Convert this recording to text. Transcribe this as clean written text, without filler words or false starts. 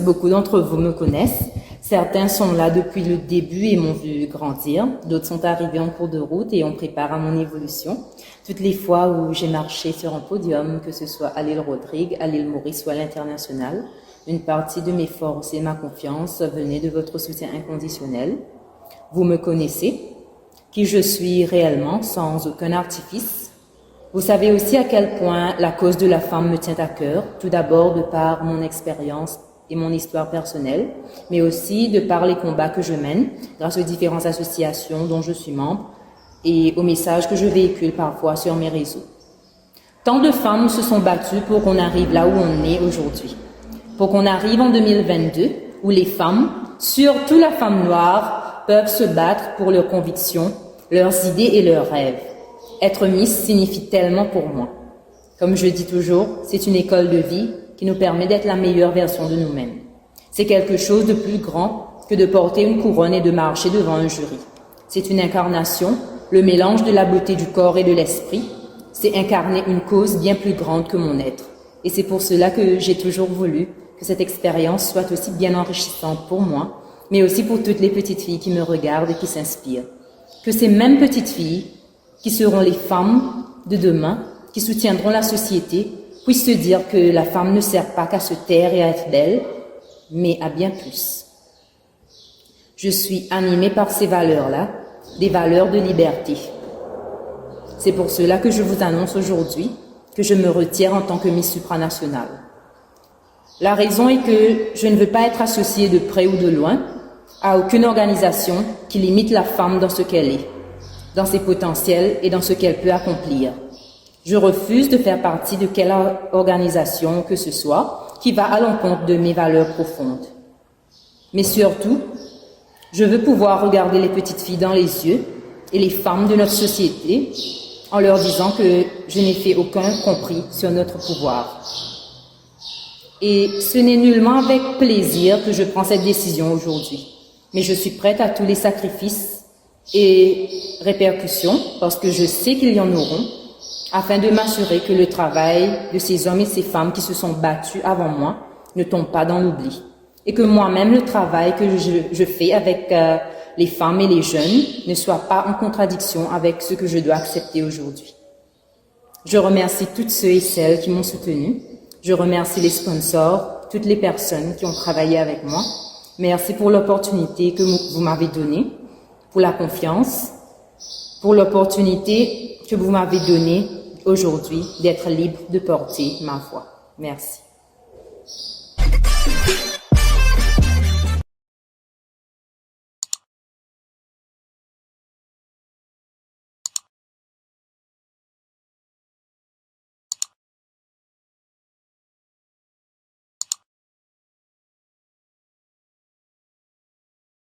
beaucoup d'entre vous me connaissent. Certains sont là depuis le début et m'ont vu grandir. D'autres sont arrivés en cours de route et on prépare à mon évolution. Toutes les fois où j'ai marché sur un podium, que ce soit à l'île Rodrigue, à l'île Maurice ou à l'international, une partie de mes forces et ma confiance venait de votre soutien inconditionnel. Vous me connaissez, qui je suis réellement, sans aucun artifice. Vous savez aussi à quel point la cause de la femme me tient à cœur, tout d'abord de par mon expérience et mon histoire personnelle, mais aussi de par les combats que je mène, grâce aux différentes associations dont je suis membre et aux messages que je véhicule parfois sur mes réseaux. Tant de femmes se sont battues pour qu'on arrive là où on est aujourd'hui, pour qu'on arrive en 2022, où les femmes, surtout la femme noire, peuvent se battre pour leurs convictions, leurs idées et leurs rêves. Être Miss signifie tellement pour moi. Comme je dis toujours, c'est une école de vie qui nous permet d'être la meilleure version de nous-mêmes. C'est quelque chose de plus grand que de porter une couronne et de marcher devant un jury. C'est une incarnation, le mélange de la beauté du corps et de l'esprit. C'est incarner une cause bien plus grande que mon être. Et c'est pour cela que j'ai toujours voulu que cette expérience soit aussi bien enrichissante pour moi, mais aussi pour toutes les petites filles qui me regardent et qui s'inspirent. Que ces mêmes petites filles, qui seront les femmes de demain, qui soutiendront la société, puissent se dire que la femme ne sert pas qu'à se taire et à être belle, mais à bien plus. Je suis animée par ces valeurs-là, des valeurs de liberté. C'est pour cela que je vous annonce aujourd'hui que je me retire en tant que Miss supranationale. La raison est que je ne veux pas être associée de près ou de loin à aucune organisation qui limite la femme dans ce qu'elle est, dans ses potentiels et dans ce qu'elle peut accomplir. Je refuse de faire partie de quelle organisation que ce soit qui va à l'encontre de mes valeurs profondes. Mais surtout, je veux pouvoir regarder les petites filles dans les yeux et les femmes de notre société en leur disant que je n'ai fait aucun compris sur notre pouvoir. Et ce n'est nullement avec plaisir que je prends cette décision aujourd'hui, mais je suis prête à tous les sacrifices et répercussions, parce que je sais qu'il y en auront, afin de m'assurer que le travail de ces hommes et ces femmes qui se sont battus avant moi ne tombe pas dans l'oubli. Et que moi-même, le travail que je fais avec les femmes et les jeunes ne soit pas en contradiction avec ce que je dois accepter aujourd'hui. Je remercie toutes ceux et celles qui m'ont soutenue. Je remercie les sponsors, toutes les personnes qui ont travaillé avec moi. Merci pour l'opportunité que vous m'avez donnée, pour la confiance, pour l'opportunité que vous m'avez donnée aujourd'hui d'être libre de porter ma voix. Merci.